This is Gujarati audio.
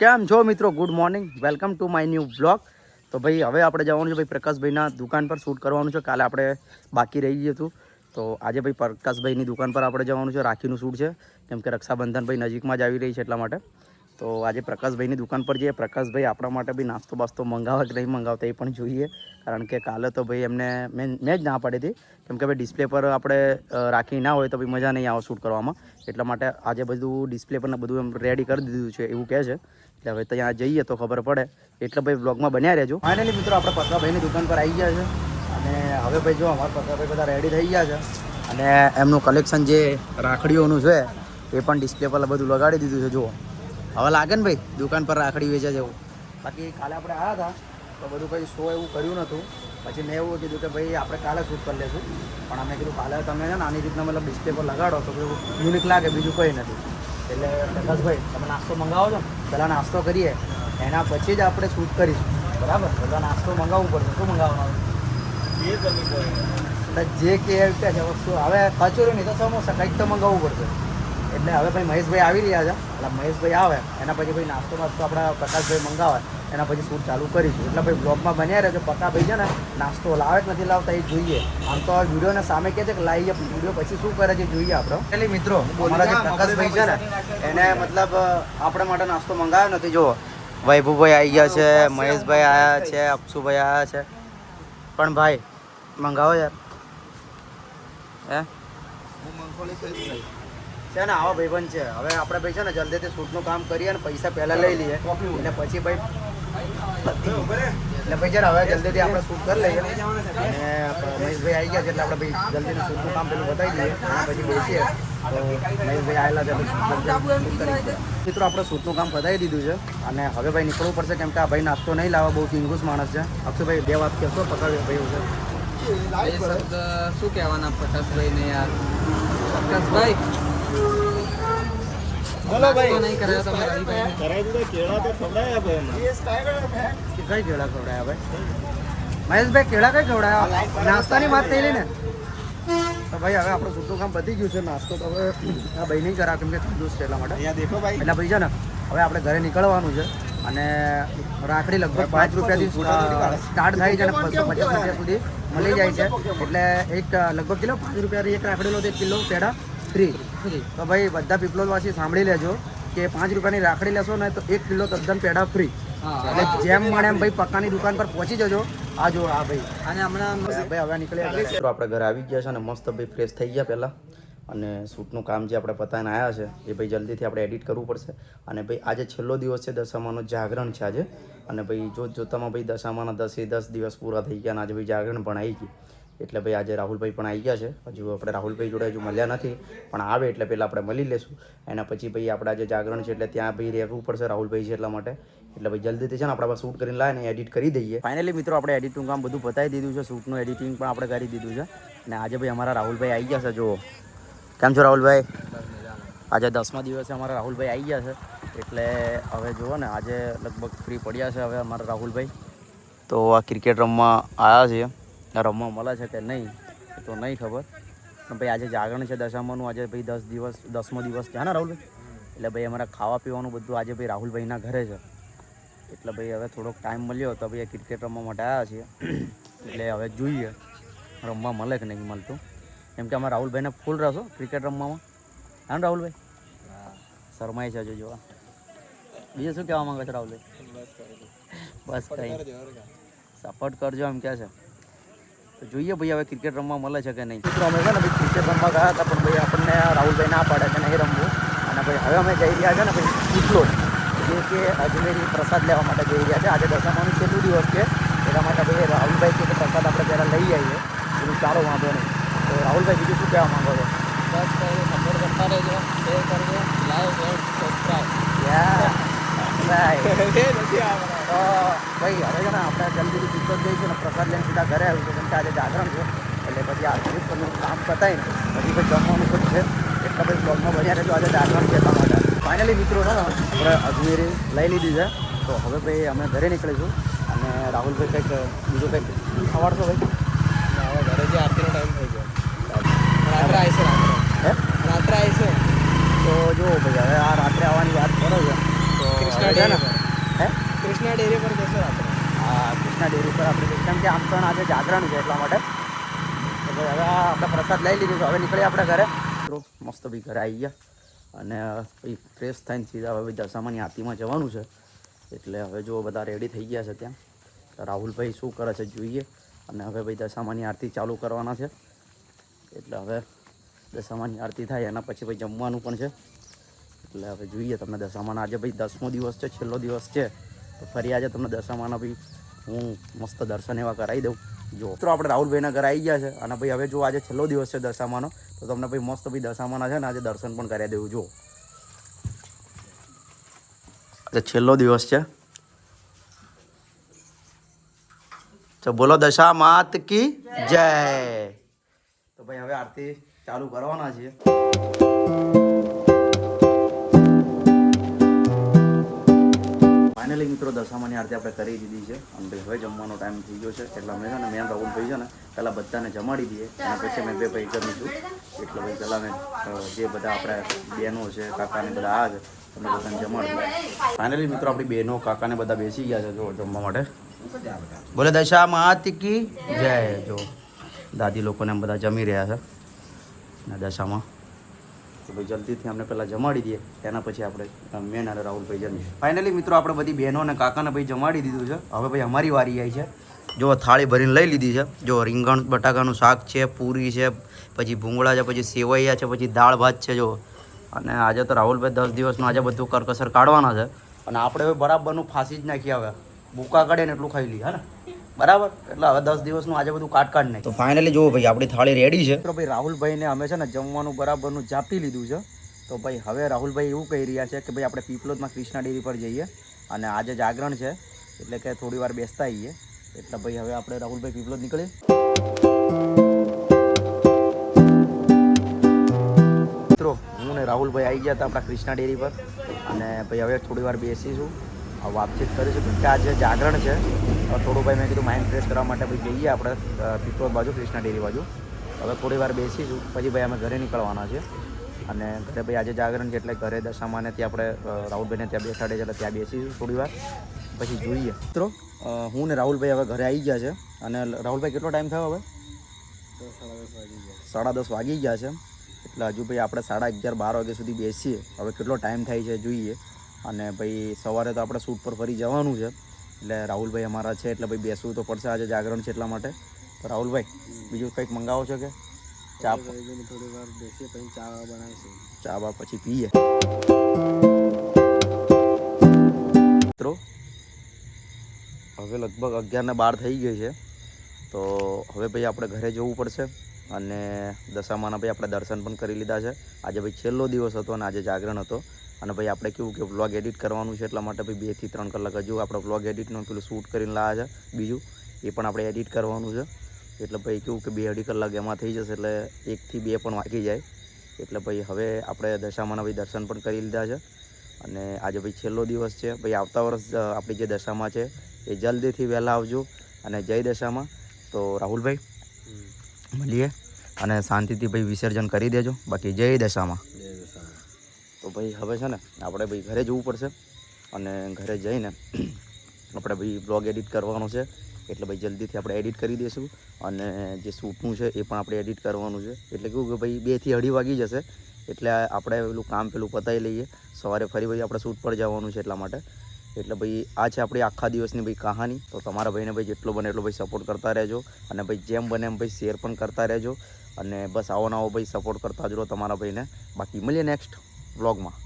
કેમ છો મિત્રો? Good morning, welcome to my new blog. તો ભાઈ હવે આપણે જવાનું છે ભાઈ પ્રકાશભાઈના દુકાન પર શૂટ કરવાનું છે. કાલે આપણે બાકી રહી ગયું હતું, તો આજે ભાઈ પ્રકાશભાઈની દુકાન પર આપણે જવાનું છે. રાખીનું શૂટ છે, કેમ કે રક્ષાબંધન ભાઈ નજીકમાં જ આવી રહી છે, એટલા માટે. તો આજે પ્રકાશભાઈની દુકાન પર જઈએ. પ્રકાશભાઈ આપણા માટે બી નાસ્તો બાસ્તો મંગાવે કે નહીં મંગાવતા એ પણ જોઈએ, કારણ કે કાલે તો ભાઈ એમને મેં જ ના પાડી હતી, કેમ કે ભાઈ ડિસ્પ્લે પર આપણે રાખી ના હોય તો ભાઈ મજા નહીં આવે શૂટ કરવામાં. એટલા માટે આજે બધું ડિસ્પ્લે પર બધું એમ રેડી કરી દીધું છે એવું કહે છે. એટલે હવે ત્યાં જઈએ તો ખબર પડે. એટલે ભાઈ બ્લોગમાં બન્યા રહેજો. ફાઇનલી મિત્રો આપણે પક્કાભાઈની દુકાન પર આવી ગયા છે, અને હવે ભાઈ જો અમારા પક્કાભાઈ બધા રેડી થઈ ગયા છે, અને એમનું કલેક્શન જે રાખડીઓનું છે એ પણ ડિસ્પ્લે પર બધું લગાડી દીધું છે. જુઓ, હવે લાગે ને ભાઈ દુકાન પર રાખડી વેચે છે એવું. બાકી કાલે આપણે આવ્યા હતા તો બધું કંઈ શો એવું કર્યું નહોતું. પછી મેં એવું કીધું કે ભાઈ આપણે કાલે શૂટ કરી લઈશું, પણ અમે કીધું કાલે તમે છે ને આની રીતના મતલબ ડિસ્પ્લે પર લગાડો તો બધું યુનિક લાગે, બીજું કંઈ નથી. એટલે પ્રકાશભાઈ તમે નાસ્તો મંગાવો છો ને, પહેલાં નાસ્તો કરીએ, એના પછી જ આપણે શૂટ કરીશું, બરાબર? બધા નાસ્તો મંગાવવું પડશે. શું મંગાવવાનું? જે કે છે વસ્તુ. હવે કચોરી નહીં તો સમોસા કંઈક તો મંગાવવું પડશે. એટલે હવે ભાઈ મહેશભાઈ આવી રહ્યા છે, એટલે મહેશભાઈ આવે એના પછી ભાઈ નાસ્તો વાસ્તો આપણા પ્રકાશભાઈ મંગાવે એના પછી શૂટ ચાલુ કરીશું. એટલે ભાઈ બ્લોગમાં બન્યા રહેજો. પક્કાભાઈ છે ને નાસ્તો લાવે કે નથી લાવતા એ જોઈએ. આમ તો વિડીયોને સામે કહે છે કે લાવીએ, વિડીયો પછી શું કરે છે જોઈએ આપણે. એટલે મિત્રો અમારા જે પ્રકાશભાઈ છે ને એને મતલબ આપણા માટે નાસ્તો મંગાવ્યો નથી. જુઓ, વૈભવભાઈ આવી ગયા છે, મહેશભાઈ આવ્યા છે, અક્ષુભાઈ આવ્યા છે, પણ ભાઈ મંગાવો યાર. હે છે ને આવા ભાઈબંધ છે. હવે આપણે ભાઈ છે ને જલ્દીથી શૂટનું કામ કરીએ અને પૈસા પહેલાં લઈ લઈએ, એટલે પછી ભાઈ એટલે ભાઈ છે ને હવે જલ્દીથી આપણે શૂટ કરી લઈએ. અને મહેશભાઈ આવી ગયા છે એટલે આપણે ભાઈ જલ્દીથી શૂટનું કામ પેલું બતાવી દઈએ, અને પછી બેસીએ. તો મહેશભાઈ આવેલા છે મિત્રો, આપણે શૂટનું કામ બતાવી દીધું છે, અને હવે ભાઈ નીકળવું પડશે, કેમ કે આ ભાઈ નાસ્તો નહીં લાવવા, બહુ કિંગુસ માણસ છે. અક્ષુભાઈ બે વાત કહેશો પકડ ભાઈ છે શું કહેવાના પ્રકાશભાઈને યાર? પ્રકાશભાઈ બોલો ભાઈ, નહીં કરાયો તમે રવિભાઈ? કરાવી દીધો. કેળા તો ખવડાયા ભાઈ, કઈ કેળા ખવડાયા ભાઈ? મહેશભાઈ કેળા કઈ ખવડાયા? નાસ્તાની વાત થઈ ને. તો ભાઈ હવે આપણું શૂટનું કામ પતી ગયું છે. નાસ્તો તો હવે આ ભાઈ નહીં કરાવે, કેમ કે કંજૂસ છે એટલા માટે. એટલે ભાઈ છે ને હવે આપણે ઘરે નીકળવાનું છે, અને રાખડી લગભગ 5 રૂપિયાથી સ્ટાર્ટ થાય છે અને 250 રૂપિયા સુધી મળી જાય છે. એટલે એક લગભગ કિલો 5 રૂપિયાથી એક રાખડી લો તો 1 કિલો પેડા ફ્રી. તો ભાઈ બધા પીપલોદવાસી સાંભળી લેજો કે 5 રૂપિયાની રાખડી લેશો ને તો 1 કિલો તદ્દન પેડા ફ્રી. એટલે જેમ મળે એમ ભાઈ પક્કાની દુકાન પર પહોંચી જજો. આ જો આ ભાઈ, અને હમણાં ભાઈ હવે નીકળ્યા આપણે ઘરે આવી ગયા છે, અને મસ્ત ભાઈ ફ્રેશ થઈ ગયા પહેલાં. અને શૂટનું કામ જે આપણે પતાવીને આવ્યા છે એ ભાઈ જલ્દીથી આપણે એડિટ કરવું પડશે. અને ભાઈ આજે છેલ્લો દિવસ છે, દશામાનો જાગરણ છે આજે. અને ભાઈ જોતામાં ભાઈ દશામાના 10 દિવસ પૂરા થઈ ગયા, અને આજે ભાઈ જાગરણ પણ આવી ગઈ. એટલે ભાઈ આજે રાહુલભાઈ પણ આવી ગયા છે. હજુ આપણે રાહુલભાઈ જોડે હજુ મળ્યા નથી, પણ આવે એટલે પહેલાં આપણે મળી લેશું. એના પછી ભાઈ આપણે આજે જાગરણ છે એટલે ત્યાં ભાઈ રહેવું પડશે રાહુલભાઈ છે એટલા માટે. એટલે ભાઈ જલ્દીથી છે ને આપણે શૂટ કરીને લાવીને એડિટ કરી દઈએ. ફાઇનલી મિત્રો આપણે એડિટનું કામ બધું બતાવી દીધું છે, શૂટનું એડિટિંગ પણ આપણે કરી દીધું છે. અને આજે ભાઈ અમારા રાહુલભાઈ આવી ગયા છે. જુઓ, કેમ છો રાહુલભાઈ? આજે 10મા દિવસે અમારા રાહુલભાઈ આવી ગયા છે, એટલે હવે જુઓ ને આજે લગભગ ફ્રી પડ્યા છે હવે અમારા રાહુલભાઈ. તો આ ક્રિકેટ રમવા આવ્યા છીએ, રમવા મળે છે કે નહીં એ તો નહીં ખબર, પણ ભાઈ આજે જાગરણ છે દશામાનું. આજે ભાઈ 10મો દિવસ છે ને રાહુલભાઈ? એટલે ભાઈ અમારા ખાવા પીવાનું બધું આજે ભાઈ રાહુલભાઈના ઘરે છે. એટલે ભાઈ હવે થોડોક ટાઈમ મળ્યો તો ભાઈ ક્રિકેટ રમવા માટે આવ્યા છીએ. એટલે હવે જોઈએ રમવા મળે કે નહીં મળતું, કેમ કે અમારા રાહુલભાઈને ફૂલ રસો ક્રિકેટ રમવામાં. હા રાહુલભાઈ? શરમાય છે હજુ જોવા. બીજું શું કહેવા માંગે છે રાહુલભાઈ? બસ કંઈ સપોર્ટ કરજો એમ કહે છે. તો જોઈએ ભાઈ હવે ક્રિકેટ રમવા મળે છે કે નહીં. મિત્રો અમે છે ને ભાઈ ક્રિકેટ રમવા ગયા હતા, પણ ભાઈ આપણને રાહુલભાઈ ના પાડે કે નહીં રમવું. અને ભાઈ હવે અમે જઈ રહ્યા છે ને ભાઈ પીપલોદ, જે કે અજમેરી પ્રસાદ લેવા માટે જઈ રહ્યા છે. આજે દશામાનું છેલ્લું દિવસ છે, એટલા માટે ભાઈ રાહુલભાઈ કે પ્રસાદ આપણે પહેલાં લઈ આવીએ, બધું સારો વાંધો નહીં. તો રાહુલભાઈ બીજું શું કહેવા માંગો છો? બસ કંઈ સપોર્ટ કરતા રહેજો, શેર કરજો, લાઈક એન્ડ સબસ્ક્રાઈબ. તો ભાઈ હવે છે ને આપણે જલ્દીથી પીપલોદ જઈશું ને પ્રસાદ લઈને સીધા ઘરે આવીશું, કેમ કે આજે જાગરણ છે. એટલે પછી આ પરનું કામ પતાવીને પછી ભાઈ જમવાનું પણ છે. એટલે ભાઈ બ્લોગમાં બન્યા રહેજો. આજે જાગરણ છે એટલા માટે. ફાઇનલી મિત્રો છે ને આપણે અજમેરી લઈ લીધી છે, તો હવે ભાઈ અમે ઘરે નીકળીશું. અને રાહુલભાઈ કંઈક બીજું કંઈક ખવાડશો ભાઈ? હવે ઘરે જે આરતીનો ટાઈમ થઈ ગયો, રાત્રે આવીશું. રાત્રે આવીશું તો જો ભાઈ હવે આ રાત્રે આવવાની વાત કરો છો તો છે ને હે કૃષ્ણા ડેરી પર જશો આપણે. હા કૃષ્ણા ડેરી પર આપણે જઈશું. કેમ કે આમ પણ આજે જાગરણ છે એટલા માટે. તો ભાઈ હવે આપણે પ્રસાદ લઈ લીધું છે, હવે નીકળીએ આપણે ઘરે. મસ્ત ભાઈ ઘરે આવી ગયા અને ભાઈ ફ્રેશ થઈને સીધા હવે દશામાની આરતીમાં જવાનું છે. એટલે હવે જો બધા રેડી થઈ ગયા છે ત્યાં. તો રાહુલભાઈ શું કરે છે જોઈએ. અને હવે ભાઈ દશામાની આરતી ચાલુ કરવાના છે. એટલે હવે દશામાની આરતી થાય એના પછી ભાઈ જમવાનું પણ છે. એટલે હવે જોઈએ તમને દશામાના આજે ભાઈ 10મો દિવસ છે, છેલ્લો દિવસ છે. તો ફરી આજે તમને દશામાના ભાઈ હું મસ્ત દર્શન એવા કરાવી દઉં. જો મિત્રો આપણે રાહુલભાઈના ઘરે આવી ગયા છે અને ભાઈ હવે જો આજે છેલ્લો દિવસ છે દશામાનો, તો તમને ભાઈ મસ્ત ભાઈ દશામાના છે ને આજે દર્શન પણ કરાવી દેવું. જો આજે છેલ્લો દિવસ છે. તો બોલો દશા માત કી જય. તો ભાઈ હવે આરતી ચાલુ કરવાના છીએ. ફાઇનલી મિત્રો દશામાની આરતી આપણે કરી દીધી છે અને ભાઈ હવે જમવાનો ટાઈમ થઈ ગયો છે. એટલે અમે છે ને મેં રાહુલભાઈ છે ને પહેલાં બધાને જમાડી દઈએ અને પછી અમે બે ભાઈ જમીશું. એટલે ભાઈ પહેલાં મેં જે બધા આપણે બહેનો છે કાકાને બધા આ છે તમને બધાને જમાડી દઈએ. ફાઇનલી મિત્રો આપણી બહેનો કાકાને બધા બેસી ગયા છે જો જમવા માટે. બોલે દશા માત કી જય. જો દાદી લોકોને એમ બધા જમી રહ્યા છે ને દશામાં. તો ભાઈ જલ્દીથી અમને પહેલાં જમાડી દઈએ એના પછી આપણે મેન અને રાહુલભાઈ જમીશું. ફાઇનલી મિત્રો આપણે બધી બહેનો અને કાકાને ભાઈ જમાડી દીધું છે. હવે ભાઈ અમારી વારી આવી છે. જો થાળી ભરીને લઈ લીધી છે. જો રીંગણ બટાકાનું શાક છે, પૂરી છે, પછી ભૂંગળા છે, પછી સેવૈયા છે, પછી દાળ ભાત છે. જો અને આજે તો રાહુલભાઈ 10 દિવસનું આજે બધું કરકસર કાઢવાના છે અને આપણે હવે બરાબરનું ફાંસી જ નાખી. હવે ભૂકા કાઢે ને એટલું ખાઈ લઈએ હે ને બરાબર. એટલે હવે 10 દિવસનું આજે બધું કાઢ નહીં. તો ફાઇનલી જુઓ ભાઈ આપણી થાળી રેડી છે. તો ભાઈ રાહુલભાઈને અમે છે ને જમવાનું બરાબરનું જાપી લીધું છે. તો ભાઈ હવે રાહુલભાઈ એવું કહી રહ્યા છે કે ભાઈ આપણે પીપલોદમાં કૃષ્ણા ડેરી પર જઈએ અને આજે જાગરણ છે એટલે કે થોડી વાર બેસતા આવીએ. એટલે ભાઈ હવે આપણે રાહુલભાઈ પીપલોદ નીકળીએ. મિત્રો હું ને રાહુલભાઈ આવી ગયા હતા આપણા કૃષ્ણા ડેરી પર અને ભાઈ હવે થોડી વાર બેસીશું, વાતચીત કરીશું કે આજે જાગરણ છે. થોડું ભાઈ મેં કીધું માઇન્ડ ફ્રેશ કરવા માટે ભાઈ જઈએ આપણે પીપલોદ બાજુ કૃષ્ણા ડેરી બાજુ. હવે થોડી વાર બેસીશું પછી ભાઈ અમે ઘરે નીકળવાના છે અને ઘરે ભાઈ આજે જાગરણ છે એટલે ઘરે દશામાને ત્યાં આપણે રાહુલભાઈને ત્યાં બેસાડે છે એટલે ત્યાં બેસીશું થોડી વાર પછી જોઈએ. મિત્રો હું ને રાહુલભાઈ હવે ઘરે આવી ગયા છે અને રાહુલભાઈ કેટલો ટાઈમ થયો હવે? 10:30 વાગી ગયા છે. એટલે હજુ ભાઈ આપણે 11:30-12 વાગ્યા સુધી બેસીએ. હવે કેટલો ટાઈમ થાય છે જોઈએ. અને ભાઈ સવારે તો આપણે શૂટ પર ફરી જવાનું છે એટલે રાહુલભાઈ અમારા છે એટલે ભાઈ બેસવું તો પડશે, આજે જાગરણ છે એટલા માટે. તો રાહુલભાઈ બીજું કંઈક મંગાવો છો કે ચા? થોડી વાર બેસીએ પછી ચા બનાવીશું, ચા બા પછી પીએ. મિત્રો હવે લગભગ 11:12 થઈ ગઈ છે. તો હવે ભાઈ આપણે ઘરે જવું પડશે અને દશામાના ભાઈ આપણે દર્શન પણ કરી લીધા છે. આજે ભાઈ છેલ્લો દિવસ હતો અને આજે જાગરણ હતો અને ભાઈ આપણે કેવું કે વ્લોગ એડિટ કરવાનું છે એટલા માટે ભાઈ 2 થી 3 કલાક હજુ આપણે વ્લોગ એડિટનું પેલું શૂટ કરીને લાવ્યા છે બીજું એ પણ આપણે એડિટ કરવાનું છે. એટલે ભાઈ કેવું કે 2-2.5 કલાક એમાં થઈ જશે એટલે 1 થી 2 પણ વાગી જાય. એટલે ભાઈ હવે આપણે દશામાના ભાઈ દર્શન પણ કરી લીધા છે અને આજે ભાઈ છેલ્લો દિવસ છે. ભાઈ આવતા વર્ષ આપણી જે દશામાં છે એ જલ્દીથી વહેલા આવજો અને જય દશામાં. તો રાહુલભાઈ મળીએ અને શાંતિથી ભાઈ વિસર્જન કરી દેજો. બાકી જય દશામાં. તો ભાઈ હવે છે ને આપણે ભાઈ ઘરે જવું પડશે અને ઘરે જઈને આપણે ભાઈ બ્લોગ એડિટ કરવાનો છે એટલે ભાઈ જલ્દીથી આપણે એડિટ કરી દઈશું અને જે શૂટનું છે એ પણ આપણે એડિટ કરવાનું છે. એટલે કેવું કે ભાઈ 2 થી 2:30 વાગી જશે એટલે આપણે પેલું કામ પતાવી લઈએ. સવારે ફરી ભાઈ આપણે શૂટ પર જવાનું છે એટલા માટે. એટલે ભાઈ આ છે આપણી આખા દિવસની ભાઈ કહાની. તો તમારા ભાઈને ભાઈ જેટલો બને એટલો ભાઈ સપોર્ટ કરતા રહેજો અને ભાઈ જેમ બને એમ ભાઈ શેર પણ કરતા રહેજો અને બસ આવો નવો ભાઈ સપોર્ટ કરતા જ રહો તમારા ભાઈને. બાકી મળીએ નેક્સ્ટ વ્લોગમાં.